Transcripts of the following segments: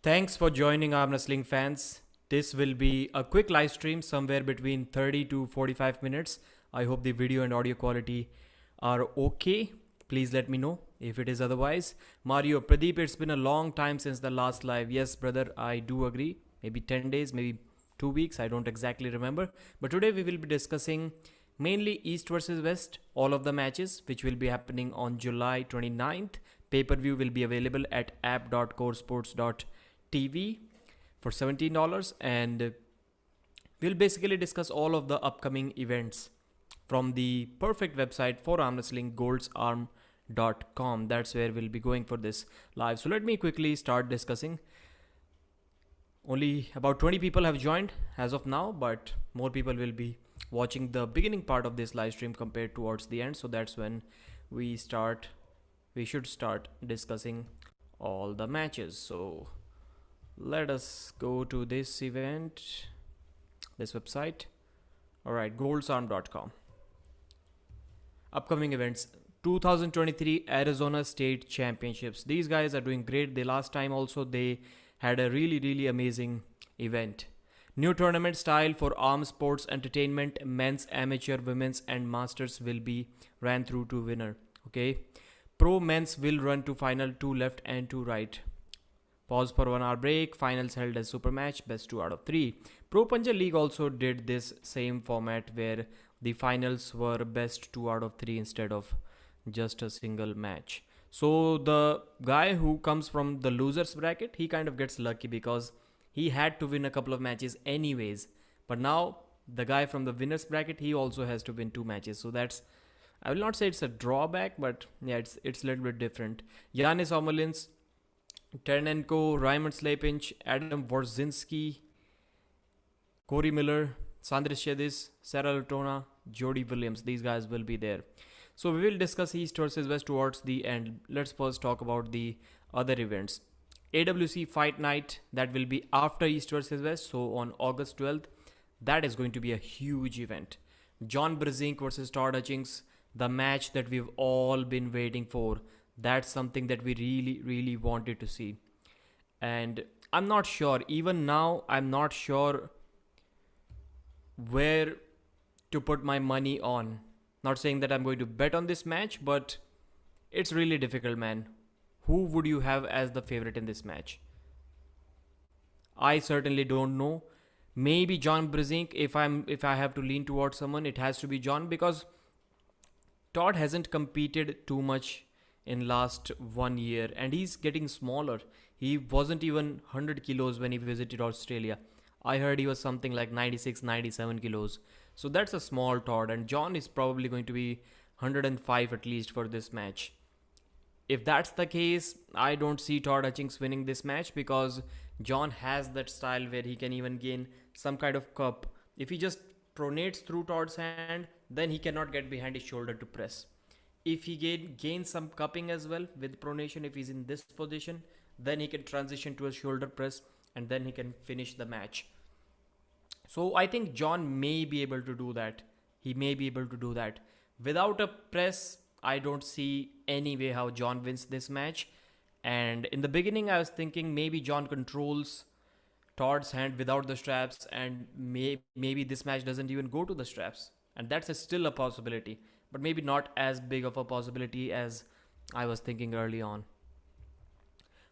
Thanks for joining Armwrestling fans. This will be a quick live stream somewhere between 30 to 45 minutes. I hope the video and audio quality are okay. Please let me know if it is otherwise. Mario, Pradeep, it's been a long time since the last live. Yes, brother, I do agree. Maybe 10 days, maybe 2 weeks. I don't exactly remember. But today we will be discussing mainly East versus West, all of the matches, which will be happening on July 29th. Pay-per-view will be available at app.coresports.tv for $17, and we'll basically discuss all of the upcoming events from the perfect website for arm wrestling, goldsarm.com. That's where we'll be going for this live. So let me quickly start discussing. Only about 20 people have joined as of now, but more people will be watching the beginning part of this live stream compared towards the end. So that's when we should start discussing all the matches. So let us go to this event, this website. All right, goldsarm.com. Upcoming events: 2023 Arizona State Championships. These guys are doing great. The last time also they had a really amazing event. New tournament style for arm sports entertainment. Men's, amateur, women's and masters will be ran through to winner. Okay. Pro men's will run to final, 2 left and 2 right. Pause for 1 hour break. Finals held as super match, best 2 out of 3. Pro Punja League also did this same format where the finals were best 2 out of 3 instead of just a single match. So the guy who comes from the losers bracket, he kind of gets lucky because he had to win a couple of matches anyways. But now the guy from the winners bracket, he also has to win 2 matches. So that's, I will not say it's a drawback, but yeah, it's a little bit different. Yanis Omolins, Ternenko, Raymond Slepinch, Adam Worzinski, Corey Miller, Sandris Shedis, Sarah Latona, Jody Williams. These guys will be there. So we will discuss East versus West towards the end. Let's first talk about the other events. AWC Fight Night, that will be after East versus West. So on August 12th, that is going to be a huge event. John Brzezinski versus Todd Hutchings, the match that we've all been waiting for. That's something that we really wanted to see. And I'm not sure, even now, I'm not sure where to put my money on. Not saying that I'm going to bet on this match, but it's really difficult, man. Who would you have as the favorite in this match? I certainly don't know. Maybe John Brzezinski. If I have to lean towards someone, it has to be John, because Todd hasn't competed too much in last 1 year and he's getting smaller. He wasn't even 100 kilos when he visited Australia. I heard he was something like 96, 97 kilos. So that's a small Todd, and John is probably going to be 105 at least for this match. If that's the case, I don't see Todd Hutchings winning this match, because John has that style where he can even gain some kind of cup. If he just pronates through Todd's hand, then he cannot get behind his shoulder to press. If he gains some cupping as well with pronation, if he's in this position, then he can transition to a shoulder press and then he can finish the match. So I think John may be able to do that. He may be able to do that. Without a press, I don't see any way how John wins this match. And in the beginning, I was thinking maybe John controls Todd's hand without the straps, and maybe this match doesn't even go to the straps. And that's still a possibility, but maybe not as big of a possibility as I was thinking early on.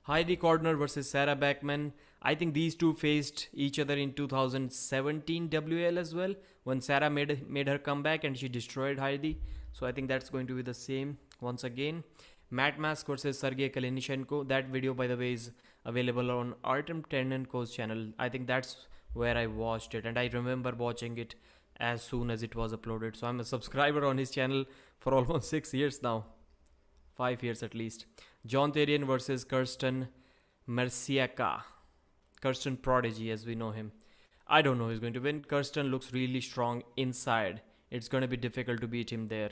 Heidi Cordner versus Sarah Backman. I think these two faced each other in 2017 WL as well, when Sarah made her comeback and she destroyed Heidi. So I think that's going to be the same once again. Matt Mask versus Sergey Kalinichenko. That video, by the way, is available on Artem Ternenko's channel. I think that's where I watched it, and I remember watching it as soon as it was uploaded. So I'm a subscriber on his channel for almost 6 years now. 5 years at least. John Therian versus Kirsten Merciaka. Kirsten Prodigy, as we know him. I don't know who's going to win. Kirsten looks really strong inside. It's going to be difficult to beat him there.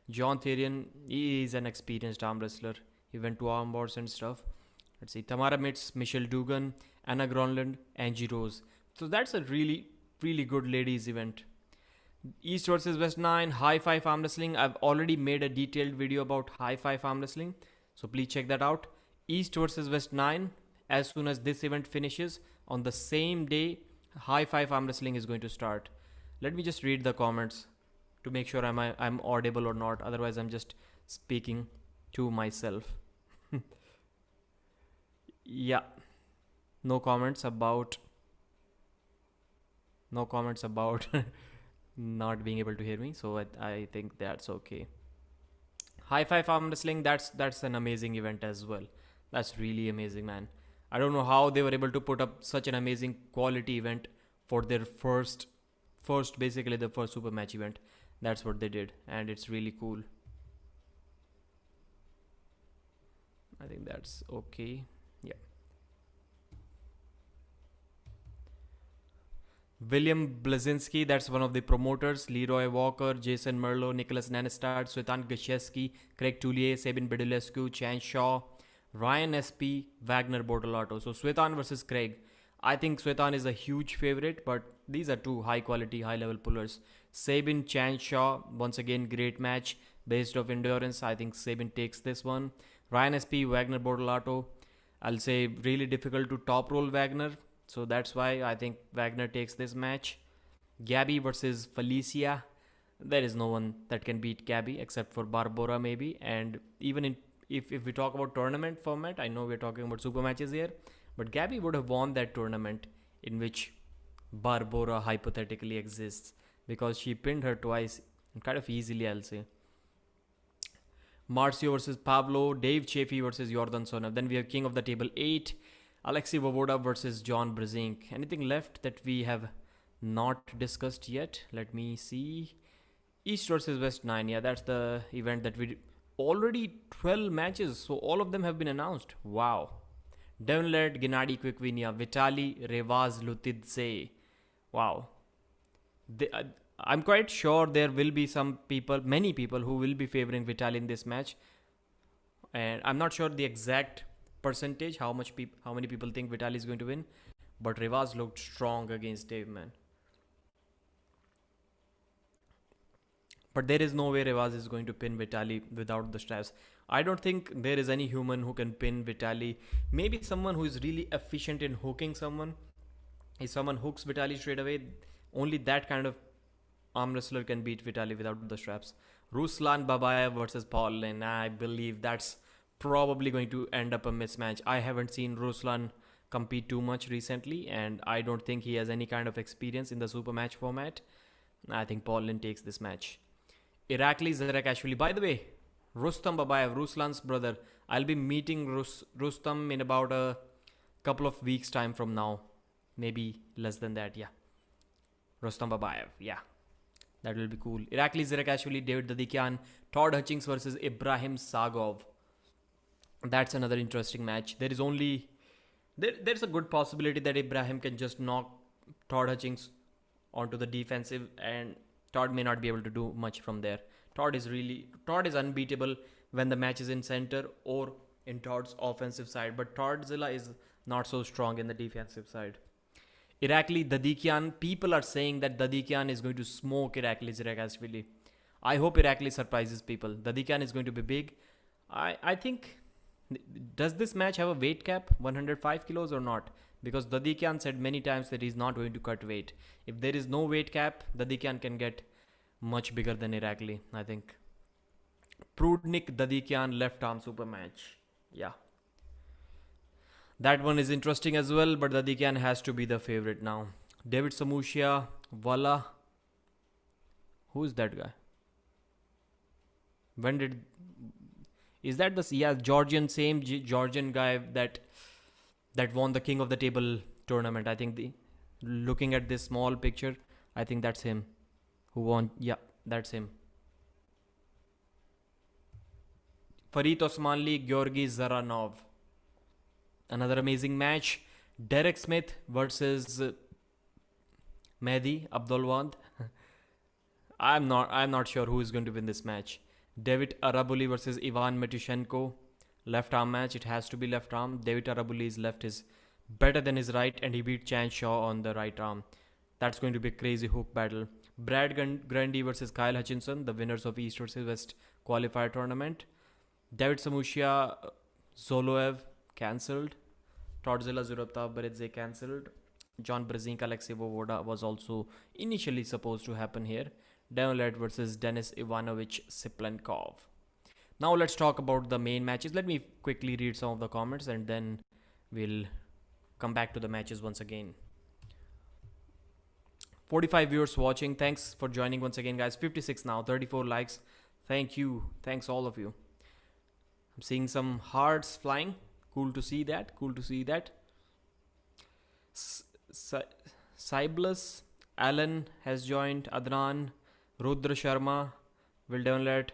John Therian, he is an experienced arm wrestler. He went to arm wars and stuff. Let's see. Tamara Mitz, Michelle Dugan, Anna Gronlund, Angie Rose. So that's a really good ladies event. East versus West 9, High Five Arm Wrestling. I've already made a detailed video about High Five Arm Wrestling, so please check that out. East versus West 9, as soon as this event finishes, on the same day, High Five Arm Wrestling is going to start. Let me just read the comments to make sure I'm audible or not. Otherwise, I'm just speaking to myself. Yeah, no comments about not being able to hear me. So I think that's okay. High Five Arm Wrestling, that's an amazing event as well. That's really amazing, man. I don't know how they were able to put up such an amazing quality event for their first basically the first super match event. That's what they did, and it's really cool. I think that's okay. Yeah. William Blazinski, that's one of the promoters. Leroy Walker, Jason Merlo, Nicholas Nanestad, Svetan Gashevsky, Craig Tullier, Sabin Bedulescu, Chan Shaw, Ryan SP, Wagner Bortolato. So Svetan versus Craig. I think Svetan is a huge favorite, but these are two high quality, high level pullers. Sabin, Chan Shaw, once again, great match based off endurance. I think Sabin takes this one. Ryan SP, Wagner Bortolato. I'll say really difficult to top roll Wagner. So that's why I think Wagner takes this match. Gabby versus Felicia. There is no one that can beat Gabby except for Barbora maybe. And even if we talk about tournament format, I know we're talking about super matches here, but Gabby would have won that tournament in which Barbora hypothetically exists because she pinned her twice and kind of easily, I'll say. Marcio versus Pablo, Dave Chaffee versus Jordan Sonev. Then we have King of the Table 8, Alexei Vovoda versus John Brezink. Anything left that we have not discussed yet? Let me see. East versus West 9. Yeah, that's the event that we already 12 matches. So all of them have been announced. Wow. Devon Laird, Gennady Quickvinia, Vitali Revaz Lutidze. Wow. I'm quite sure there will be many people who will be favoring Vitali in this match. And I'm not sure the exact percentage, how many people think Vitali is going to win. But Revaz looked strong against Dave, man. But there is no way Revaz is going to pin Vitali without the straps. I don't think there is any human who can pin Vitali. Maybe someone who is really efficient in hooking someone. If someone hooks Vitali straight away, only that kind of arm wrestler can beat Vitali without the straps. Ruslan Babayev versus Paul Lynn. I believe that's probably going to end up a mismatch. I haven't seen Ruslan compete too much recently, and I don't think he has any kind of experience in the super match format. I think Paul Lynn takes this match. Irakli Zarakashvili. By the way, Rustam Babayev, Ruslan's brother. I'll be meeting Rustam in about a couple of weeks' time from now. Maybe less than that, yeah. Rustam Babayev, yeah. That will be cool. Irakli Zarakashvili, David Dadikian, Todd Hutchings versus Ibrahim Sagov. That's another interesting match. There's a good possibility that Ibrahim can just knock Todd Hutchings onto the defensive, and Todd may not be able to do much from there. Todd is unbeatable when the match is in center or in Todd's offensive side, but Toddzilla is not so strong in the defensive side. Irakli Dadikian, people are saying that Dadikian is going to smoke Irakli Zarakashvili. I hope Irakli surprises people. Dadikian is going to be big. I think, does this match have a weight cap, 105 kilos or not? Because Dadikian said many times that he's not going to cut weight. If there is no weight cap, Dadikian can get much bigger than Irakli, I think. Prudnik Dadikian left arm super match. Yeah. That one is interesting as well, but Dadikian has to be the favorite now. David Samushia, Walla. Who is that guy? Is that the same Georgian guy that won the King of the Table tournament? I think looking at this small picture, I think that's him who won. Yeah, that's him. Farid Osmanli, Georgi Zaranov. Another amazing match. Derek Smith versus Mehdi Abdulwad. I'm not sure who is going to win this match. David Arabuli versus Ivan Matushenko. Left arm match. It has to be left arm. David Arabuli's left is better than his right, and he beat Chan Shaw on the right arm. That's going to be a crazy hook battle. Brad Grundy versus Kyle Hutchinson, the winners of East versus West qualifier tournament. David Samushia, Zoloev cancelled. Todzilla Zurabta Beredze cancelled. John Brzezinski Alexei Vovoda was also initially supposed to happen here. Devlet versus Denis Ivanovic Siplenkov. Now let's talk about the main matches. Let me quickly read some of the comments and then we'll come back to the matches once again. 45 viewers watching. Thanks for joining once again, guys. 56 now, 34 likes. Thank you. Thanks all of you. I'm seeing some hearts flying. Cool to see that. Cool to see that. Cyblus Alan has joined. Adnan, Rudra Sharma. Will Devonlet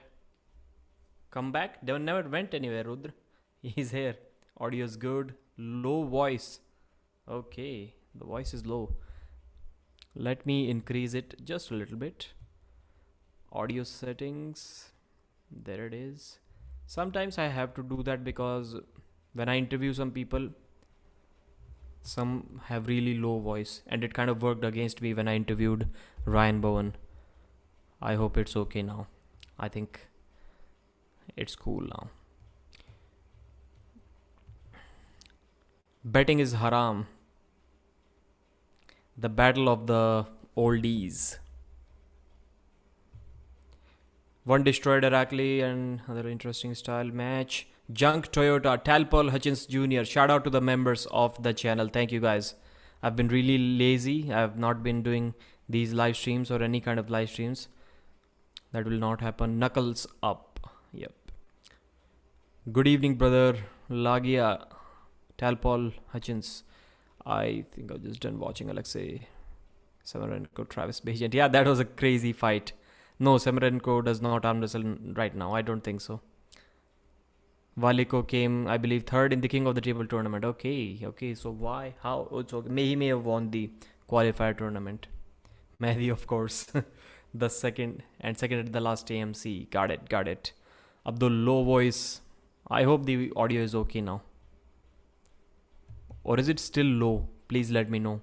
come back? Devon never went anywhere, Rudra. He's here. Audio's good. Low voice. Okay, the voice is low. Let me increase it just a little bit. Audio settings. There it is. Sometimes I have to do that because when I interview some people, some have really low voice, and it kind of worked against me when I interviewed Ryan Bowen. I hope it's okay now. I think it's cool now. Betting is haram. The battle of the oldies. One destroyed Herakli and another interesting style match. Junk Toyota, Talpol Hutchins Jr. Shout out to the members of the channel. Thank you guys. I've been really lazy. I have not been doing these live streams or any kind of live streams. That will not happen. Knuckles up. Yep. Good evening, brother. Lagia, Talpol Hutchins. I think I've just done watching Alexei Samarenko, Travis Bagent. Yeah, that was a crazy fight. No, Samarenko does not arm wrestle right now. I don't think so. Valiko came, I believe, third in the King of the Table tournament. Okay. So why? How? Oh, it's okay. He may have won the qualifier tournament. Mehdi, of course. The second at the last AMC. Got it. Abdul, low voice. I hope the audio is okay now. Or is it still low? Please let me know.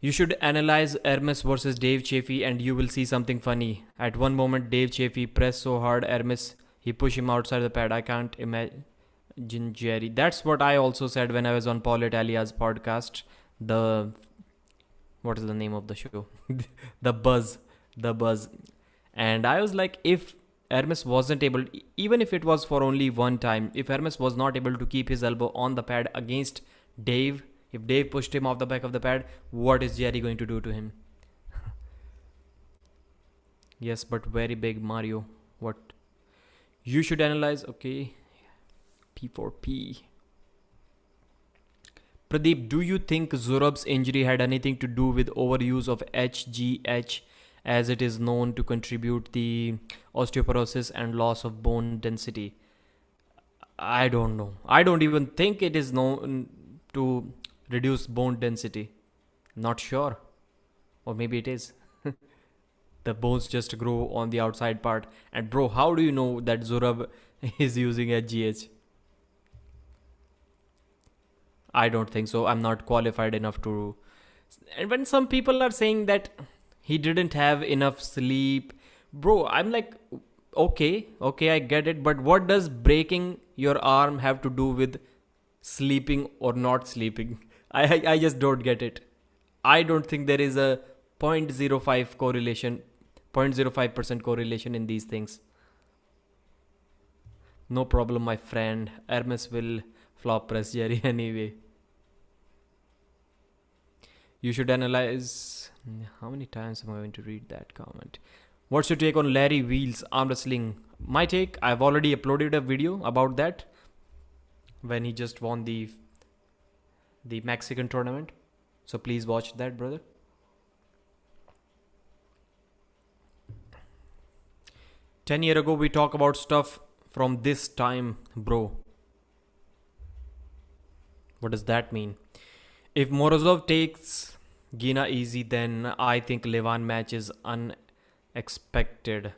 You should analyze Hermes versus Dave Chaffee and you will see something funny. At one moment, Dave Chaffee pressed so hard Hermes, he pushed him outside the pad. I can't imagine Jerry. That's what I also said when I was on Paul Italia's podcast. What is the name of the show? The Buzz. And I was like, if Hermes wasn't able, even if it was for only one time, if Hermes was not able to keep his elbow on the pad against Dave, if Dave pushed him off the back of the pad, what is Jerry going to do to him? Yes, but very big, Mario. What? You should analyze. Okay. P4P. Pradeep, do you think Zurab's injury had anything to do with overuse of HGH, as it is known to contribute the osteoporosis and loss of bone density? I don't know. I don't even think it is known to reduce bone density. Not sure. Or maybe it is. The bones just grow on the outside part. And bro, how do you know that Zurab is using HGH? I don't think so. I'm not qualified enough to. And when some people are saying that he didn't have enough sleep, bro, I'm like, okay, I get it. But what does breaking your arm have to do with sleeping or not sleeping? I just don't get it. I don't think there is a 0.05 correlation, 0.05% correlation in these things. No problem, my friend. Hermes will flop press Jerry anyway. You should analyze. How many times am I going to read that comment? What's your take on Larry Wheels arm wrestling? My take, I've already uploaded a video about that when he just won the Mexican tournament. So please watch that, brother. Ten years ago, we talk about stuff from this time, bro. What does that mean? If Morozov takes Gina easy, then I think Levan match is unexpected.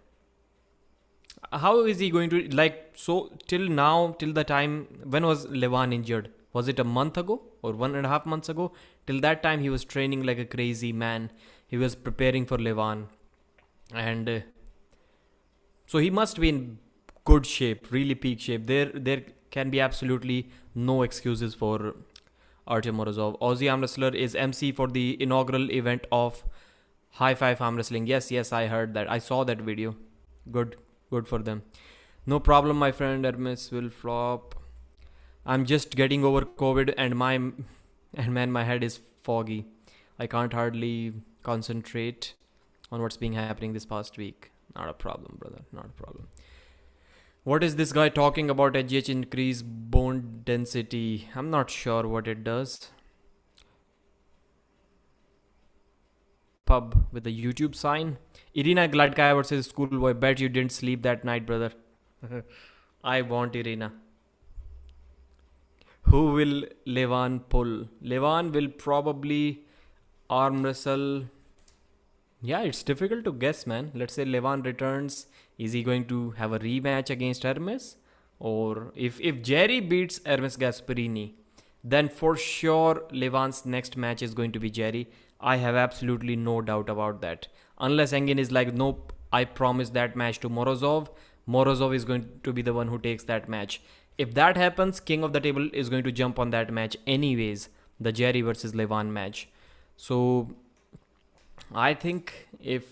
How is he going to, like, so till now, till the time, when was Levan injured? Was it a month ago or 1.5 months ago? Till that time, he was training like a crazy man. He was preparing for Levan. And so he must be in good shape, really peak shape. There can be absolutely no excuses for Artem Morozov. Aussie arm wrestler is MC for the inaugural event of High Five Arm Wrestling. Yes, I heard that. I saw that video. Good, good for them. No problem, my friend. Hermes will flop. I'm just getting over COVID and man, my head is foggy. I can't hardly concentrate on what's been happening this past week. Not a problem, brother. Not a problem. What is this guy talking about? HGH increase bone density. I'm not sure what it does. Pub with a YouTube sign. Irina Gladkaya versus Schoolboy. Bet you didn't sleep that night, brother. I want Irina. Who will Levan pull? Levan will probably arm wrestle. Yeah, it's difficult to guess, man. Let's say Levan returns. Is he going to have a rematch against Hermes? Or if Jerry beats Hermes Gasparini, then for sure Levan's next match is going to be Jerry. I have absolutely no doubt about that. Unless Engin is like, nope, I promise that match to Morozov. Morozov is going to be the one who takes that match. If that happens, King of the Table is going to jump on that match anyways. The Jerry versus Levan match. So I think if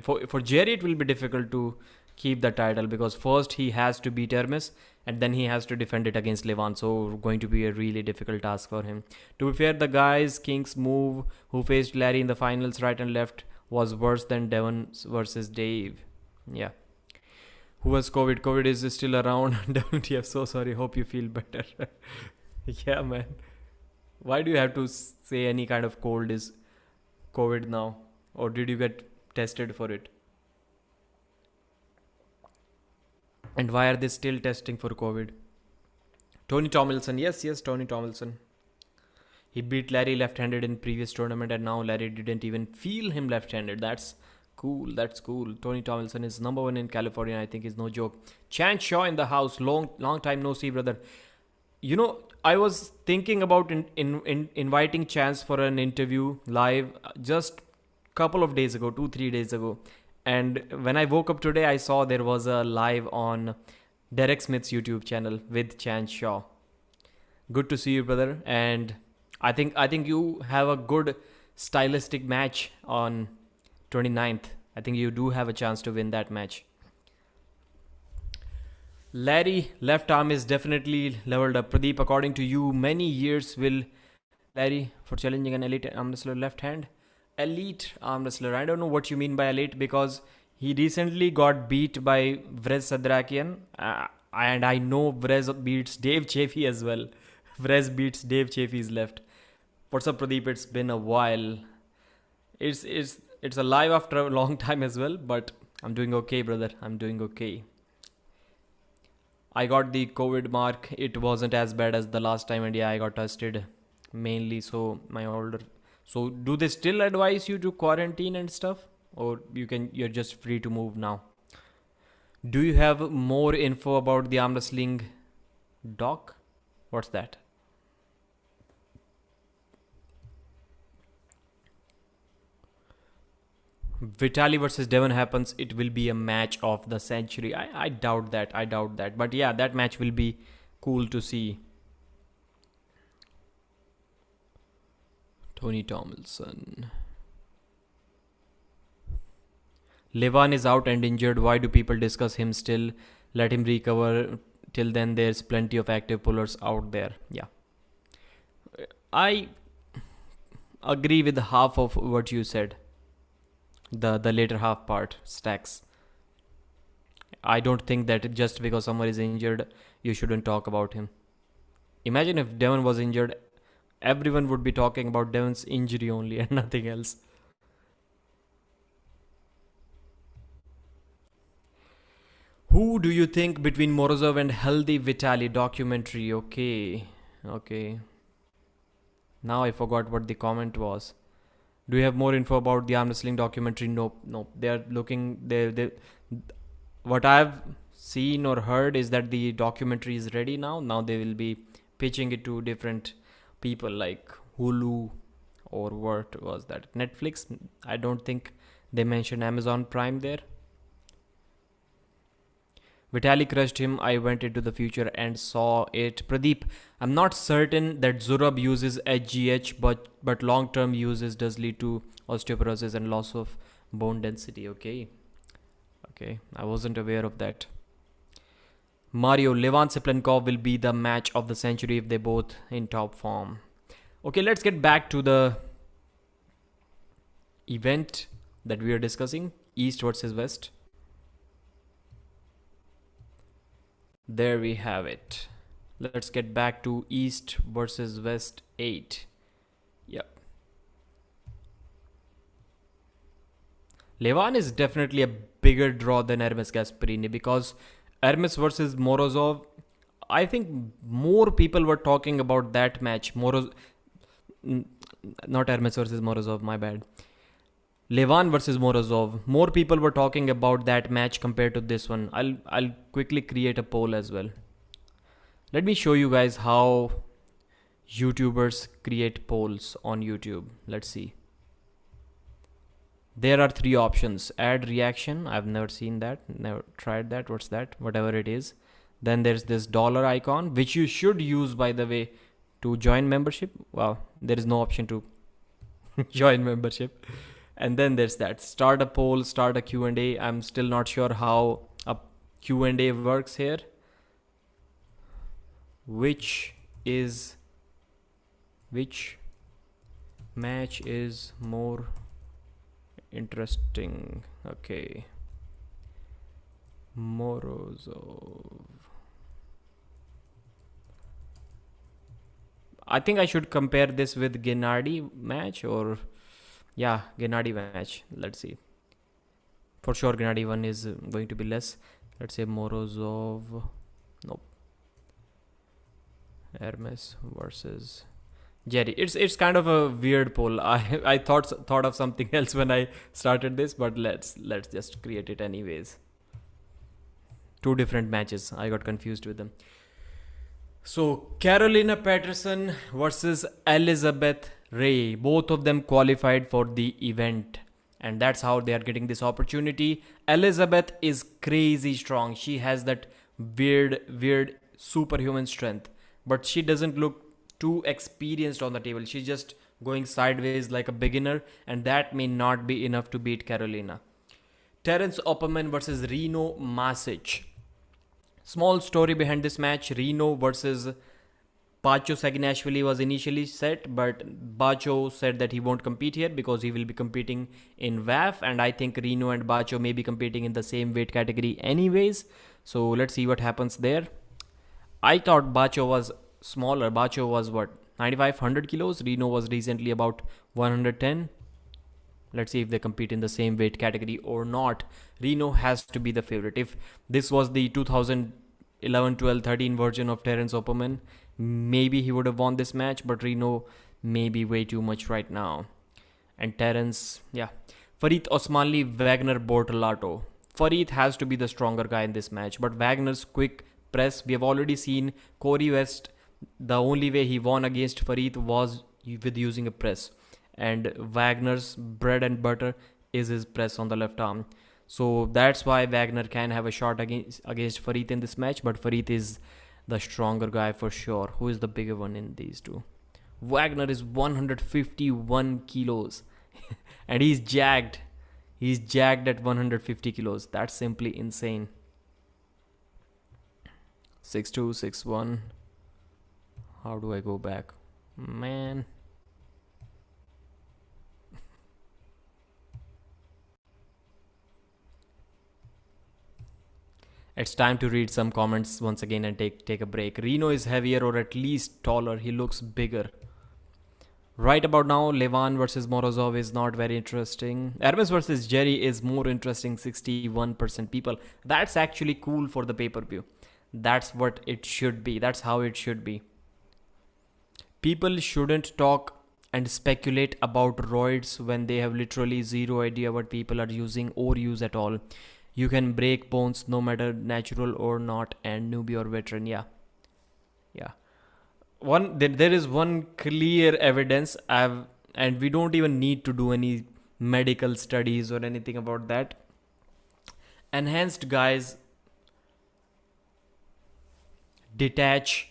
for Jerry it will be difficult to keep the title, because first he has to beat Hermes and then he has to defend it against Levan. So going to be a really difficult task for him. To be fair, the guys King's move who faced Larry in the finals right and left was worse than Devon versus Dave. Yeah. Who has COVID? COVID is still around. WTF, so sorry. Hope you feel better. Yeah, man. Why do you have to say any kind of cold is COVID now? Or did you get tested for it? And why are they still testing for COVID? Tony Tomlinson. Yes, Tony Tomlinson. He beat Larry left-handed in previous tournament and now Larry didn't even feel him left-handed. That's cool. That's cool. Tony Tomlinson is number one in California. I think is no joke. Chance Shaw in the house. Long time no see, brother. You know, I was thinking about inviting Chance for an interview live just couple of days ago, 2-3 days ago. And when I woke up today, I saw there was a live on Derek Smith's YouTube channel with Chance Shaw. Good to see you, brother. And I think you have a good stylistic match on 29th. I think you do have a chance to win that match. Larry, left arm is definitely leveled up. Pradeep, according to you, many years will Larry for challenging an elite arm wrestler left hand? Elite arm wrestler. I don't know what you mean by elite, because he recently got beat by Vrez Sadrakian. And I know Vrez beats Dave Chaffee as well. Vrez beats Dave Chaffee's left. What's up, Pradeep? It's been a while. It's alive after a long time as well, but I'm doing okay, brother. I'm doing okay. I got the COVID mark. It wasn't as bad as the last time, and yeah, I got tested mainly. So so do they still advise you to quarantine and stuff, or you're just free to move now? Do you have more info about the arm wrestling doc? What's that? Vitali versus Devon happens, it will be a match of the century. I doubt that. But yeah, that match will be cool to see. Tony Tomlinson. Levan is out and injured. Why do people discuss him still? Let him recover. Till then, there's plenty of active pullers out there. Yeah. I agree with half of what you said. The later half part, Stacks. I don't think that just because someone is injured, you shouldn't talk about him. Imagine if Devon was injured, everyone would be talking about Devon's injury only and nothing else. Who do you think between Morozov and Healthy Vitali documentary? Okay. Now I forgot what the comment was. Do you have more info about the arm wrestling documentary? Nope. They're looking. What I've seen or heard is that the documentary is ready now. Now they will be pitching it to different people like Hulu, or what was that? Netflix? I don't think they mentioned Amazon Prime there. Vitali crushed him. I went into the future and saw it. Pradeep, I'm not certain that Zurab uses HGH, but long-term uses does lead to osteoporosis and loss of bone density. Okay. Okay, I wasn't aware of that. Mario, Levan Siplenkov will be the match of the century if they both in top form. Okay, let's get back to the event that we are discussing, East versus West. There we have it. Let's get back to East versus West 8. Yep. Levan is definitely a bigger draw than Hermes Gasparini because Hermes versus Morozov, I think more people were talking about that match. Not Hermes versus Morozov, my bad. Levan versus Morozov. More people were talking about that match compared to this one. I'll quickly create a poll as well. Let me show you guys how YouTubers create polls on YouTube. Let's see. There are 3 options. Add reaction. I've never seen that. Never tried that. What's that? Whatever it is. Then there's this dollar icon, which you should use, by the way, to join membership. Wow, there is no option to join membership. And then there's that. Start a poll, start a Q&A. I'm still not sure how a Q&A works here. Which match is more interesting? Okay. Morozov. I think I should compare this with Gennady match, or yeah, Gennady match. Let's see. For sure Gennady one is going to be less. Let's say Morozov. Nope. Hermes versus Jerry. It's kind of a weird poll. I thought of something else when I started this, but let's just create it anyways. 2 different matches. I got confused with them. So Carolina Patterson versus Elizabeth Ray. Both of them qualified for the event, and that's how they are getting this opportunity. Elizabeth is crazy strong. She has that weird superhuman strength, but she doesn't look too experienced on the table. She's just going sideways like a beginner, and that may not be enough to beat Carolina. Terence Opperman versus Reno Masic. Small story behind this match. Reno versus Bacho Saginashvili was initially set, but Bacho said that he won't compete here because he will be competing in WAF, and I think Reno and Bacho may be competing in the same weight category anyways. So let's see what happens there. I thought Bacho was smaller. Bacho was what, 9500 kilos? Reno was recently about 110. Let's see if they compete in the same weight category or not. Reno has to be the favorite. If this was the 2011, 12, 13 version of Terence Opperman, maybe he would have won this match, but Reno may be way too much right now. And Terence, yeah. Farid Osmanli, Wagner Bortolato. Farid has to be the stronger guy in this match, but Wagner's quick press, we have already seen Corey West, the only way he won against Farid was with using a press. And Wagner's bread and butter is his press on the left arm. So that's why Wagner can have a shot against Farid in this match, but Farid is the stronger guy for sure. Who is the bigger one in these two? Wagner is 151 kilos and he's jagged. He's jagged at 150 kilos. That's simply insane. 6'2", 6'1". How do I go back? Man. It's time to read some comments once again and take a break. Reno is heavier or at least taller. He looks bigger. Right about now, Levan versus Morozov is not very interesting. Hermes versus Jerry is more interesting, 61% people. That's actually cool for the pay-per-view. That's what it should be. That's how it should be. People shouldn't talk and speculate about roids when they have literally zero idea what people are using or use at all. You can break bones no matter natural or not, and newbie or veteran. Yeah. There is one clear evidence, and we don't even need to do any medical studies or anything about that. Enhanced guys detach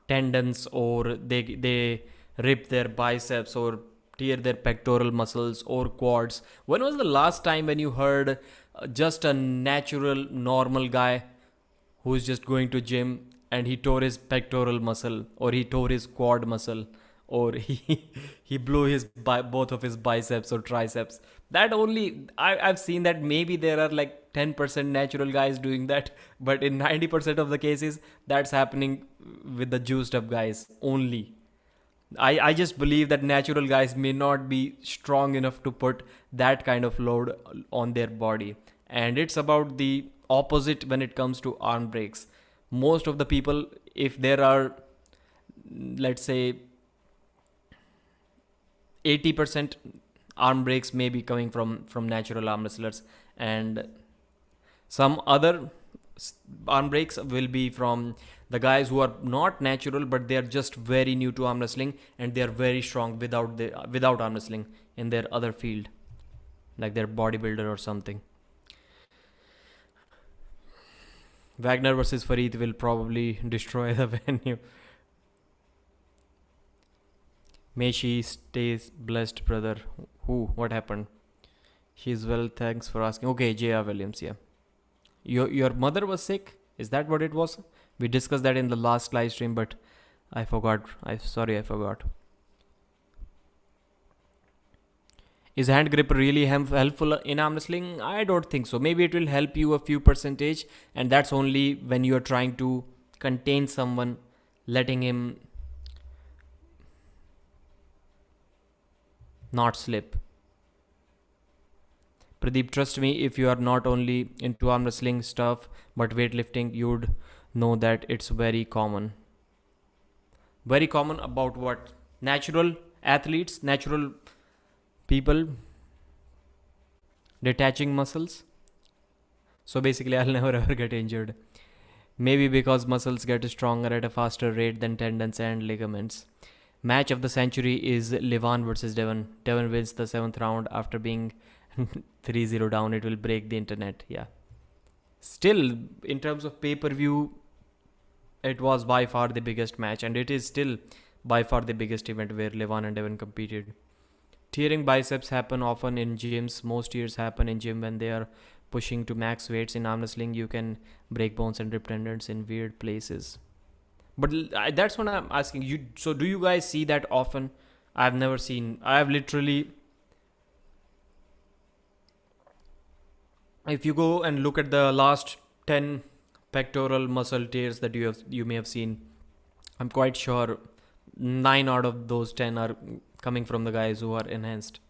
tendons, or they rip their biceps or tear their pectoral muscles or quads. When was the last time when you heard just a natural normal guy who's just going to gym and he tore his pectoral muscle, or he tore his quad muscle, or he he blew his both of his biceps or triceps? That only I've seen that maybe there are like 10% natural guys doing that, but in 90% of the cases that's happening with the juiced up guys only. I just believe that natural guys may not be strong enough to put that kind of load on their body. And it's about the opposite when it comes to arm breaks. Most of the people, if there are, let's say, 80% arm breaks may be coming from natural arm wrestlers, and some other arm breaks will be from the guys who are not natural, but they are just very new to arm wrestling and they are very strong without arm wrestling in their other field, like their bodybuilder or something. Wagner versus Farid will probably destroy the venue. May she stays blessed, brother. Who? What happened? She's well, thanks for asking. Okay, J.R. Williams, yeah. Your mother was sick? Is that what it was? We discussed that in the last live stream, but I forgot. I forgot. Is hand grip really helpful in arm wrestling? I don't think so. Maybe it will help you a few percentage, and that's only when you're trying to contain someone, letting him not slip. Pradeep, trust me, if you are not only into arm wrestling stuff but weightlifting, you'd know that it's very common. Very common about what? Natural athletes, natural people detaching muscles. So basically, I'll never ever get injured. Maybe because muscles get stronger at a faster rate than tendons and ligaments. Match of the century is Levan versus Devon. Devon wins the 7th round after being 3-0 down. It will break the internet. Yeah. Still, in terms of pay-per-view, it was by far the biggest match, and it is still by far the biggest event where Levan and Devon competed. Tearing biceps happen often in gyms. Most tears happen in gym when they are pushing to max weights. In arm wrestling, you can break bones and rip tendons in weird places. But that's what I'm asking you. So do you guys see that often? I've never seen. I've literally, if you go and look at the last 10 pectoral muscle tears that you may have seen, I'm quite sure 9 out of those 10 are coming from the guys who are enhanced.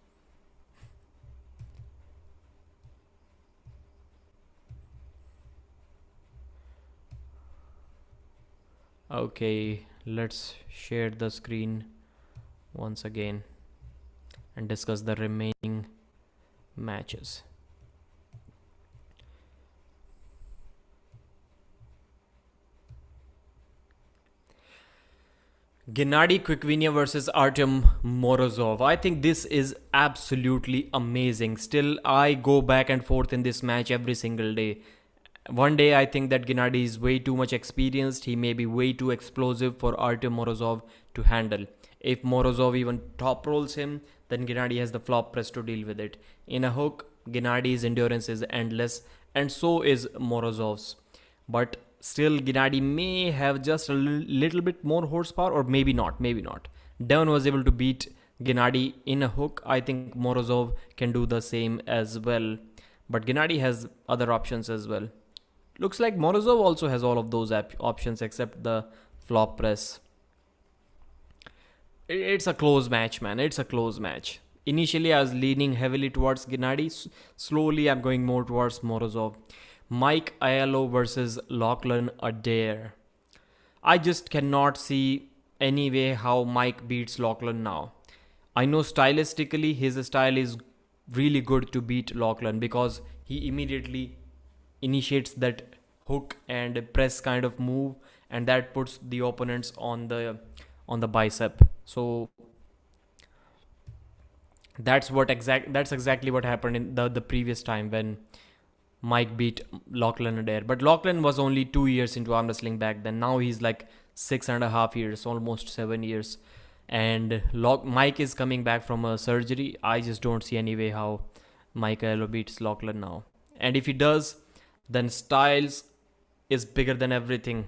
Okay, let's share the screen once again and discuss the remaining matches. Gennady Quickvinia versus Artem Morozov. I think this is absolutely amazing. Still, I go back and forth in this match every single day. One day I think that Gennady is way too much experienced. He may be way too explosive for Artem Morozov to handle. If Morozov even top rolls him, then Gennady has the flop press to deal with it. In a hook, Gennady's endurance is endless, and so is Morozov's. But still, Gennady may have just a little bit more horsepower, or maybe not, maybe not. Devon was able to beat Gennady in a hook. I think Morozov can do the same as well. But Gennady has other options as well. Looks like Morozov also has all of those options except the flop press. It's a close match, man. It's a close match. Initially, I was leaning heavily towards Gennady. Slowly, I'm going more towards Morozov. Mike Aiello versus Lachlan Adair. I just cannot see any way how Mike beats Lachlan now. I know stylistically his style is really good to beat Lachlan because he immediately initiates that hook and press kind of move, and that puts the opponents on the bicep. So that's exactly what happened in the previous time when Mike beat Lachlan Adair. But Lachlan was only 2 years into arm wrestling back then. Now he's like 6.5 years, almost 7 years. And Mike is coming back from a surgery. I just don't see any way how Mike Aiello beats Lachlan now. And if he does, then Styles is bigger than everything.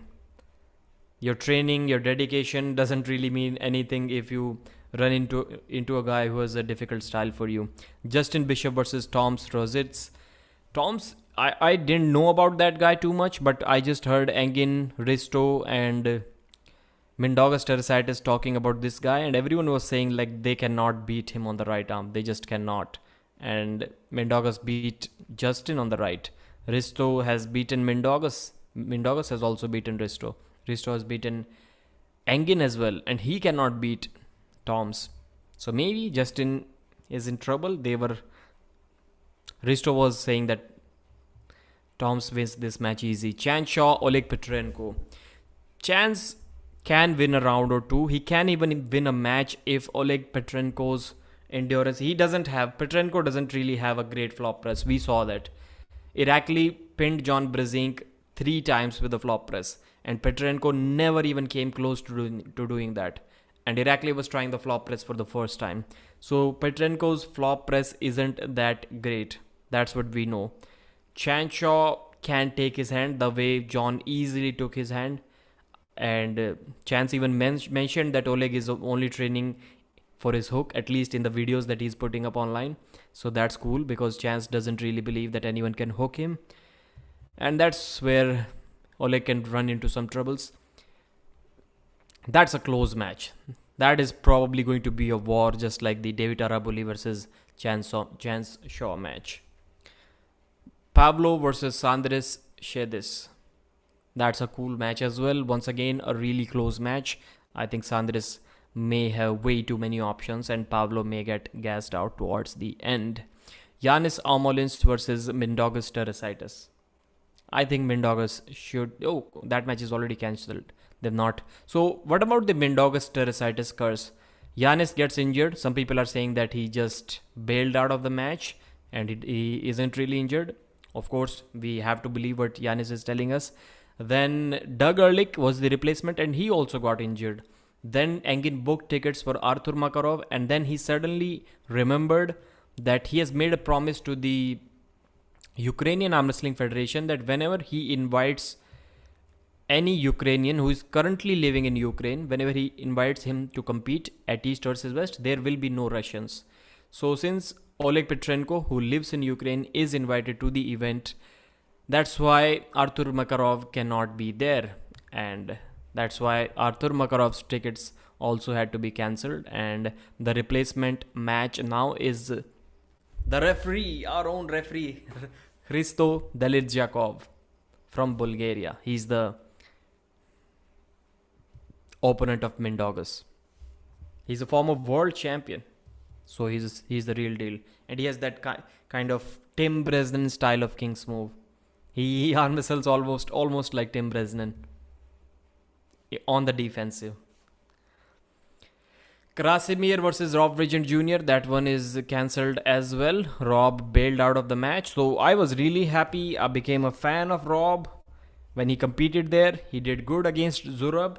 Your training, your dedication doesn't really mean anything if you run into a guy who has a difficult style for you. Justin Bishop versus Toms Rositz. Toms, I didn't know about that guy too much, but I just heard Engin, Risto, and Mindaugas Teresitis talking about this guy, and everyone was saying like they cannot beat him on the right arm. They just cannot. And Mindaugas beat Justin on the right. Risto has beaten Mindaugas. Mindaugas has also beaten Risto. Risto has beaten Engin as well, and he cannot beat Toms. So maybe Justin is in trouble. Risto was saying that Toms wins this match easy. Chan Shaw, Oleg Petrenko. Chance can win a round or two. He can even win a match if Oleg Petrenko's endurance. Petrenko doesn't really have a great flop press. We saw that. Irakli pinned John Brezink 3 times with a flop press, and Petrenko never even came close to doing that. And Irakli was trying the flop press for the first time. So Petrenko's flop press isn't that great. That's what we know. Chanshaw can take his hand the way John easily took his hand. And Chance even mentioned that Oleg is only training for his hook, at least in the videos that he's putting up online. So that's cool, because Chance doesn't really believe that anyone can hook him. And that's where Oleg can run into some troubles. That's a close match. That is probably going to be a war, just like the David Arabuli versus Chance Shaw match. Pablo versus Sandris Shedis. That's a cool match as well. Once again, a really close match. I think Sandris may have way too many options and Pablo may get gassed out towards the end. Yanis Armolins versus Mindaugas Teresitis. I think Mindaugas should... Oh, that match is already cancelled. They've not. So, what about the Mindaugas Teresitis curse? Yanis gets injured. Some people are saying that he just bailed out of the match and he isn't really injured. Of course, we have to believe what Yanis is telling us. Then Doug Ehrlich was the replacement and he also got injured. Then Engin booked tickets for Artur Makarov, and then he suddenly remembered that he has made a promise to the Ukrainian Arm Wrestling Federation that whenever he invites any Ukrainian who is currently living in Ukraine, whenever he invites him to compete at East versus West, there will be no Russians. So since Oleg Petrenko, who lives in Ukraine, is invited to the event, that's why Artur Makarov cannot be there, and that's why Artur Makarov's tickets also had to be cancelled. And the replacement match now is the referee, our own referee, Hristo Dalidzhakov from Bulgaria. He's the opponent of Mindaugas. He's a former world champion, so he's the real deal, and he has that kind of Tim Bresnan style of King's move. He arm wrestles almost like Tim Bresnan on the defensive. Krasimir versus Rob Regent Jr. That one is cancelled as well. Rob bailed out of the match. So I was really happy. I became a fan of Rob when he competed there. He did good against Zurab.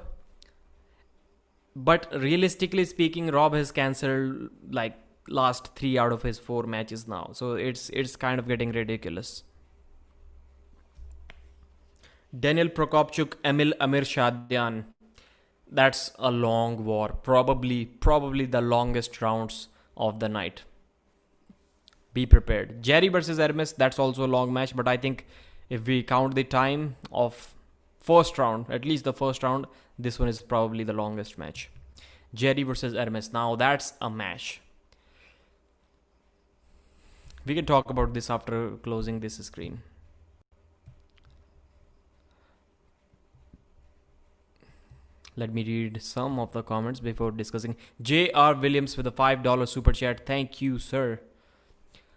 But realistically speaking, Rob has cancelled like last 3 out of his 4 matches now. So it's kind of getting ridiculous. Daniel Prokopchuk, Emil Amirshadyan. That's a long war. Probably the longest rounds of the night. Be prepared. Jerry versus Hermes. That's also a long match. But I think if we count the time of first round, at least the first round, this one is probably the longest match. Jerry versus Hermes. Now that's a match. We can talk about this after closing this screen. Let me read some of the comments before discussing. J.R. Williams with a $5 super chat. Thank you, sir.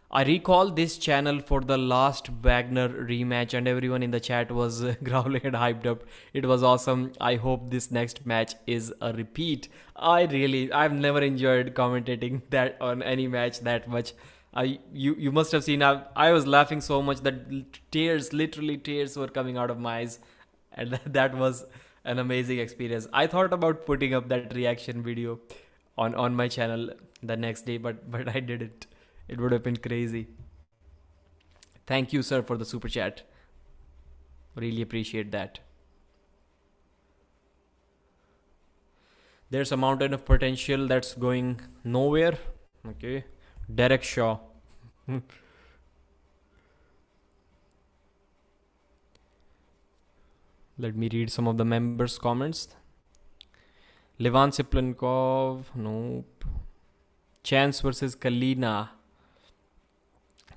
I recall this channel for the last Wagner rematch and everyone in the chat was growling and hyped up. It was awesome. I hope this next match is a repeat. I've never enjoyed commentating that on any match that much. You must have seen, I was laughing so much that tears, literally tears, were coming out of my eyes, and that was an amazing experience. I thought about putting up that reaction video on my channel the next day, but I didn't. It would have been crazy. Thank you, sir, for the super chat. Really appreciate that. There's a mountain of potential that's going nowhere. Okay. Derek Shaw. Let me read some of the members' comments. Levan Siplankov. Nope. Chance versus Kalina.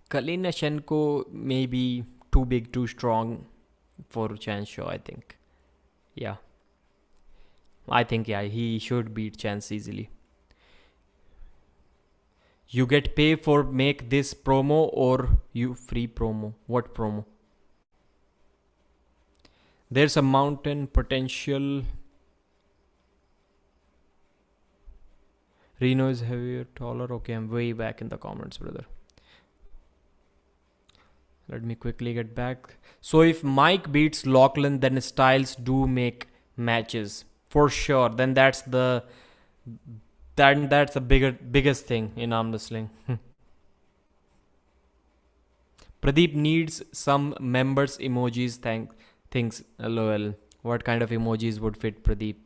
Kalina Shenko may be too big, too strong for Chance Shaw, I think. Yeah. I think, yeah, he should beat Chance easily. You get paid for make this promo or you free promo? What promo? There's a mountain potential. Reno is heavier, taller. Okay, I'm way back in the comments, brother. Let me quickly get back. So if Mike beats Lachlan, then Styles do make matches for sure. Then that's the biggest thing in arm wrestling. Pradeep needs some members emojis. Thanks. LOL. What kind of emojis would fit Pradeep?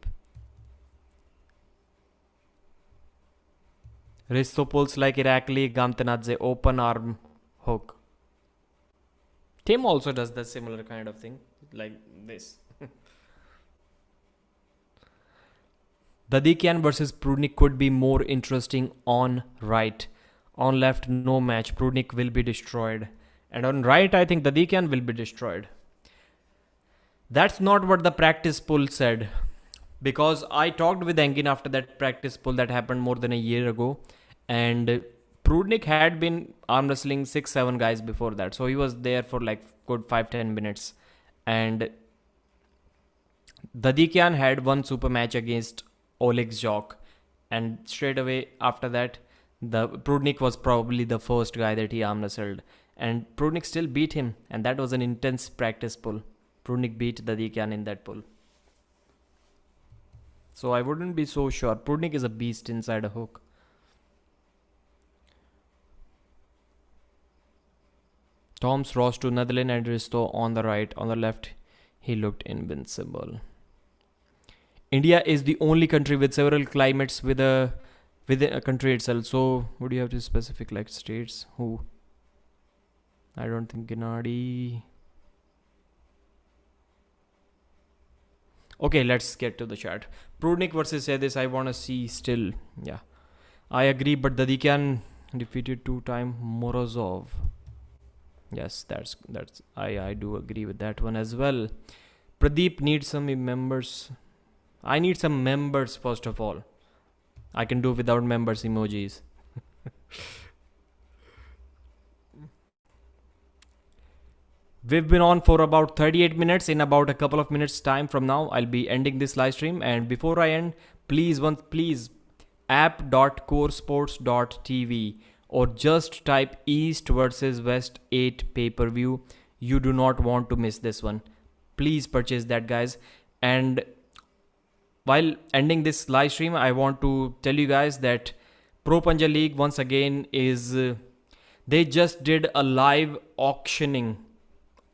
Risto pulls like Irakli Gamtanadze open arm hook. Tim also does the similar kind of thing, like this. Dadikian versus Prudnik could be more interesting on right. On left, no match. Prudnik will be destroyed. And on right, I think Dadikian will be destroyed. That's not what the practice poll said. Because I talked with Engin after that practice poll that happened more than a year ago. And Prudnik had been arm wrestling 6-7 guys before that. So he was there for like good 5-10 minutes. And Dadikian had one super match against Oleg Zhok. And straight away after that, the Prudnik was probably the first guy that he arm wrestled. And Prudnik still beat him. And that was an intense practice pull. Prudnik beat Dadikian in that pull. So I wouldn't be so sure. Prudnik is a beast inside a hook. Tom's Ross to Netherlands and Risto on the right. On the left, he looked invincible. India is the only country with several climates within a country itself. So would you have to specific like states? Who? I don't think Gennady. Okay, let's get to the chat. Prudnik versus Edis, I want to see still. Yeah, I agree, but Dadikian defeated 2-time Morozov. Yes, that's I do agree with that one as well. Pradeep needs some members. I need some members first of all. I can do without members emojis. We've been on for about 38 minutes. In about a couple of minutes time from now, I'll be ending this live stream. And before I end, please app.coresports.tv or just type East versus West 8 pay-per-view. You do not want to miss this one. Please purchase that, guys. And while ending this live stream, I want to tell you guys that Pro Punja League once again is... they just did a live auctioning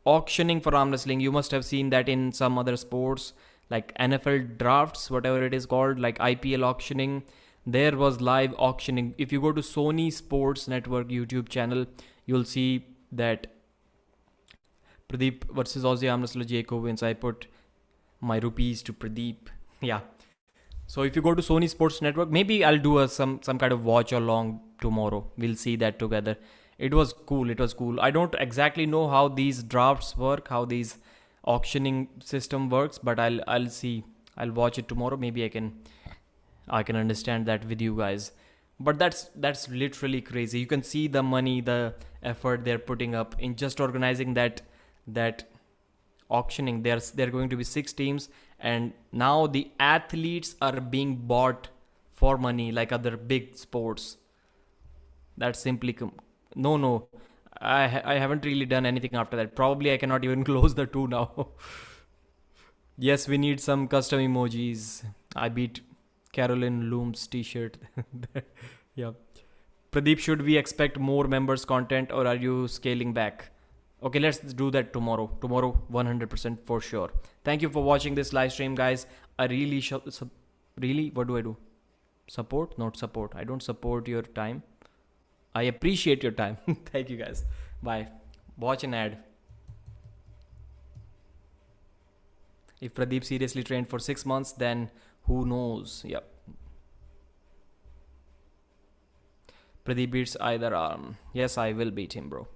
for arm wrestling. You must have seen that in some other sports like NFL drafts, whatever it is called, like IPL auctioning. There was live auctioning. If you go to Sony Sports Network YouTube channel, you'll see that Pradeep versus Aussie arm wrestler Jake Owens. I put my rupees to Pradeep. Yeah. So if you go to Sony Sports Network, maybe I'll do some kind of watch along tomorrow. We'll see that together. It was cool. I don't exactly know how these drafts work, how these auctioning system works, but I'll see. I'll watch it tomorrow. Maybe I can understand that with you guys. But that's literally crazy. You can see the money, the effort they're putting up in just organizing that auctioning. There are going to be 6 teams, and now the athletes are being bought for money like other big sports. That's simply No, no. I haven't really done anything after that. Probably I cannot even close the two now. Yes, we need some custom emojis. I beat Carolyn Loom's t-shirt. Yeah. Pradeep, should we expect more members content or are you scaling back? Okay, let's do that tomorrow. Tomorrow, 100% for sure. Thank you for watching this live stream, guys. I really, really, what do I do? Support? Not support. I don't support your time. I appreciate your time. Thank you, guys. Bye. Watch an ad. If Pradeep seriously trained for 6 months, then who knows? Yep. Pradeep beats either arm. Yes, I will beat him, bro.